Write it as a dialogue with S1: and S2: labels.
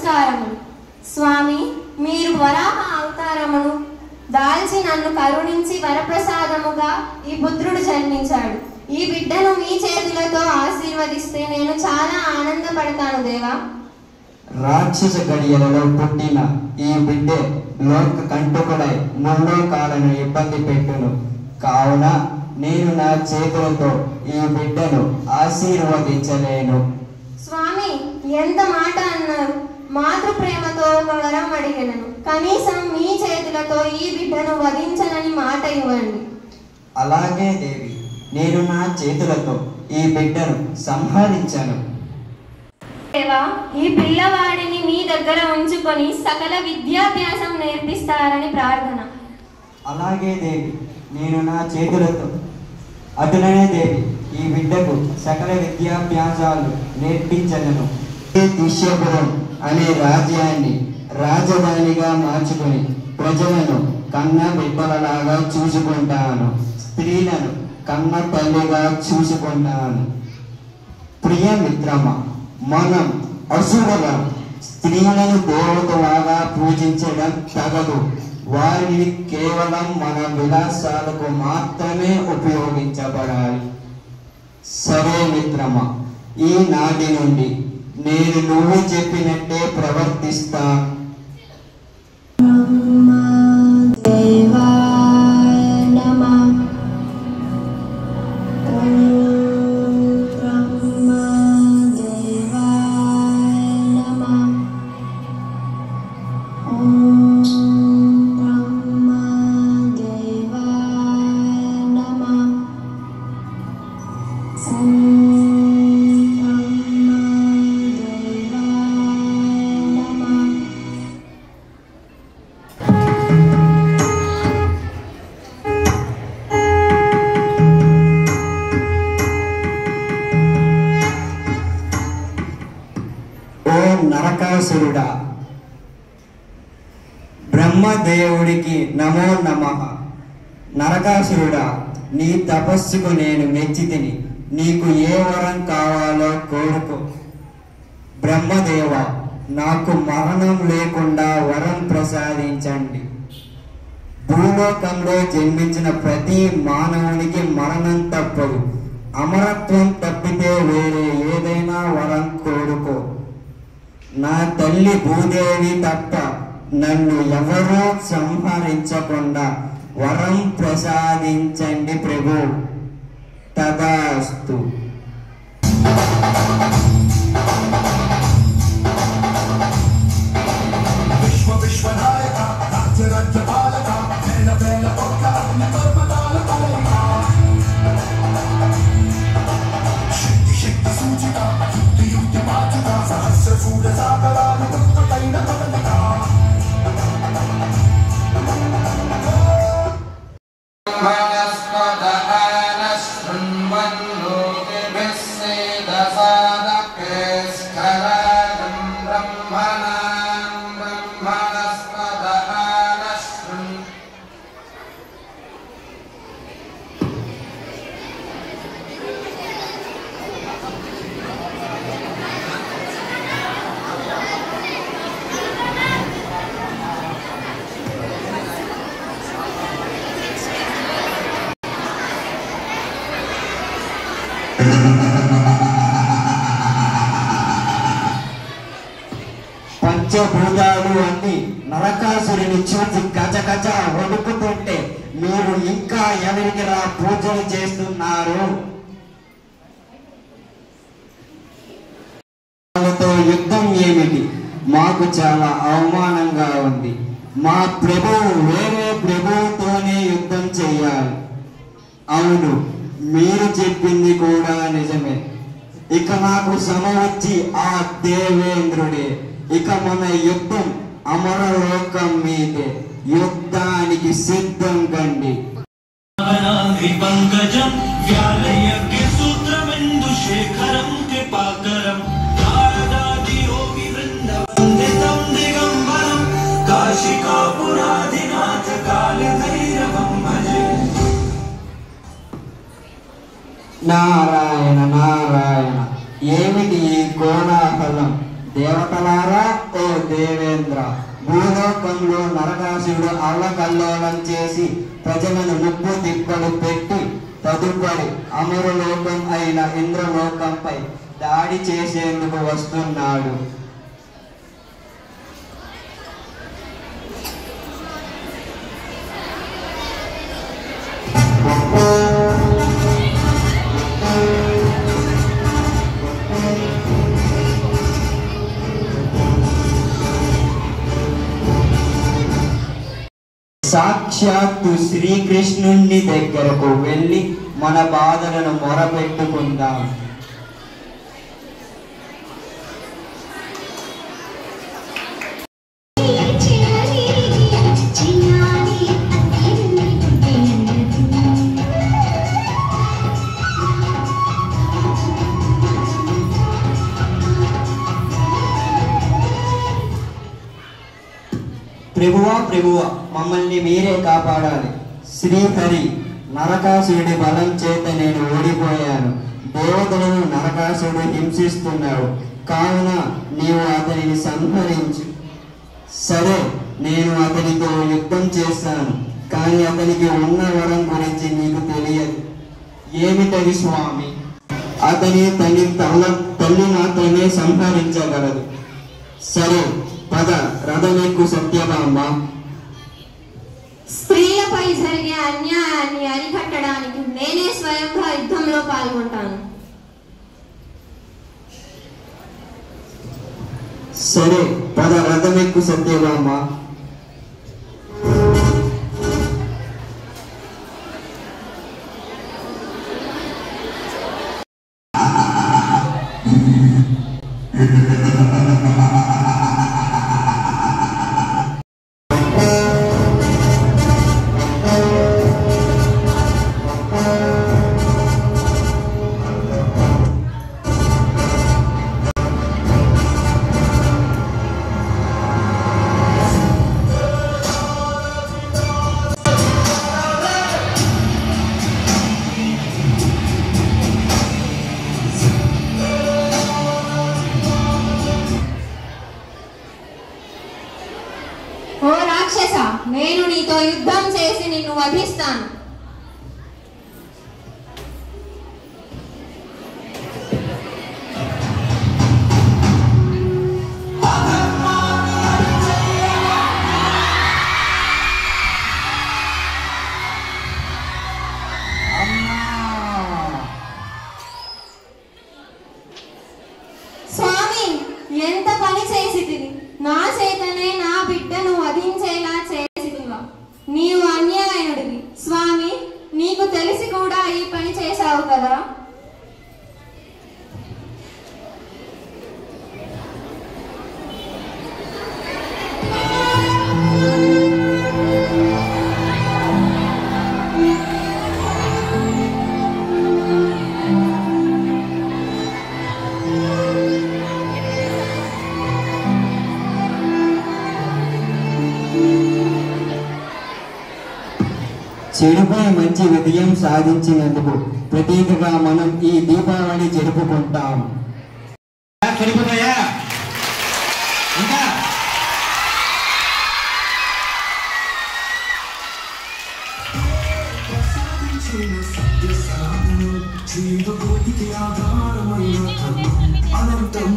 S1: నమస్కారములు. స్వామి, మీరు వరాహ అవతారమును దాల్చి నన్ను కరుణించి వరప్రసాదముగా ఈ పుత్రుడు జన్మించాడు. ఈ బిడ్డను మీ చేతులతో ఆశీర్వదిస్తే నేను చాలా ఆనందపడతాను దేవా.
S2: రాక్షస గడియలలో పుట్టిన ఈ బిడ్డే లోక కంటకుడై ముల్లోకాలను ఇబ్బంది పెట్టును. కావున నేను నా చేతులతో ఈ బిడ్డను ఆశీర్వదించలేను.
S1: స్వామి, ఎంత మాట అన్నారు. మాతృ ప్రేమతో ఒక వరం అడిగను. కనీసం మీ చేతులతో ఈ బిడ్డను వధించనని మాట ఇవ్వండి.
S2: అలాగే దేవి, నేను నా చేతులతో ఈ బిడ్డను సంహరించను.
S1: దేవా, ఈ పిల్లవాడిని మీ దగ్గర ఉంచుకొని సకల విద్యాభ్యాసం నేర్పిస్తారని ప్రార్థన.
S2: అలాగే దేవి, నేను నా చేతులతో అటులనే దేవి ఈ బిడ్డకు సకల విద్యాభ్యాసాలు నేర్పించగలను. దిశ్యపురం అనే రాజ్యాన్ని రాజధానిగా మార్చుకొని ప్రజలను కన్న బిడ్డలలాగా చూసుకుంటాను. స్త్రీలను కన్న తల్లిగా చూసుకుంటాను. ప్రియ మిత్రమా, మనం అసురులం. స్త్రీలను దేవతలాగా పూజించడం తగదు. వారిని కేవలం మన విలాసాలకు మాత్రమే ఉపయోగించబడాలి. సరే మిత్రమా, ఈనాటి నుండి నేను నువ్వు చెప్పినట్టే ప్రవర్తిస్తా. నరకాసురుడా, బ్రహ్మదేవుడికి నమో నమః. నరకాసురుడా, నీ తపస్సుకు నేను మెచ్చితిని. నీకు ఏ వరం కావాలో కోరుకో. బ్రహ్మదేవ, నాకు మరణం లేకుండా వరం ప్రసాదించండి. భూలోకంలో జన్మించిన ప్రతి మానవునికి మరణం తప్పదు. అమరత్వం తప్పితే వేరే ఏదైనా వరం కోరుకో. నా తల్లి భూదేవి తప్ప నన్ను ఎవరూ సంహరించకుండా వరం ప్రసాదించండి ప్రభు. తదాస్తు. పంచభూతాలు అన్ని నరకాసురుని చూసి గజగజ వణుకుతుంటే మీరు ఇంకా ఎవరికి పూజలు చేస్తున్నారు? యుద్ధం ఏమిటి? మాకు చాలా అవమానంగా ఉంది. మా ప్రభువు వేరే ప్రభువుతోనే యుద్ధం చేయాలి. అవును, మీరు చెప్పింది కూడా నిజమే. ఇక నాకు శ్రమ వచ్చి ఆ దేవేంద్రుడే. ఇక మన యుద్ధం అమరలోకం మీదే. యుద్ధానికి సిద్ధం కండి. పంకజం వ్యాలయజ్ఞ సూత్రమెందు శేఖరం కృపాకరం నారదాది యోగి వృందవందితం దిగంబరం కాశికాపురాధినాథ కాళభైరవం భజే. నారాయణ నారాయణ, ఏమిటి ఈ కోలాహలం? దేవతలారా, ఓ
S3: దేవేంద్ర. భూలోకంలో నరకాసురుడు అల్లకల్లోలం చేసి ప్రజలను ముప్పు తిప్పలు పెట్టి తదుపరి అమరలోకం అయిన ఇంద్రలోకంపై దాడి చేసేందుకు వస్తున్నాడు. సాక్షాత్తు శ్రీకృష్ణుని దగ్గరకు వెళ్ళి మన బాధలను మొరపెట్టుకుందాం. ప్రభువా ప్రభువా, మమ్మల్ని మీరే కాపాడాలి. శ్రీహరి, నరకాసురుడి బలం చేత నేను ఓడిపోయాను. దేవతలను నరకాసురుడు హింసిస్తున్నాడు. కావున నీవు అతనిని సంహరించు. సరే, నేను అతనితో యుద్ధం చేస్తాను. కానీ అతనికి ఉన్న వరం గురించి నీకు తెలియదు. ఏమిటది స్వామి? అతని తల్లి మాత్రమే సంహరించగలదు. సరే పద, రథమెక్కు సత్యభామ.
S1: స్త్రీలపై జరిగే అన్యాయాన్ని అరికట్టడానికి నేనే స్వయంగా యుద్ధంలో పాల్గొంటాను.
S3: సరే పద, రథమెక్కు సత్యభామ.
S1: ఓ రాక్షస, నేను నీతో యుద్ధం చేసి నిన్ను వధిస్తాను. స్వామి, ఎంత పని చేసితివి! నా చేతనే నా బిడ్డను వధించేలా చేసితివా? నీవు అన్యాయుడివి స్వామి. నీకు తెలిసి కూడా ఈ పని చేశావు కదా.
S3: చెడుపై మంచి విజయం సాధించినందుకు ప్రతీకగా మనం ఈ దీపావళి జరుపుకుంటాం.
S2: అనంతం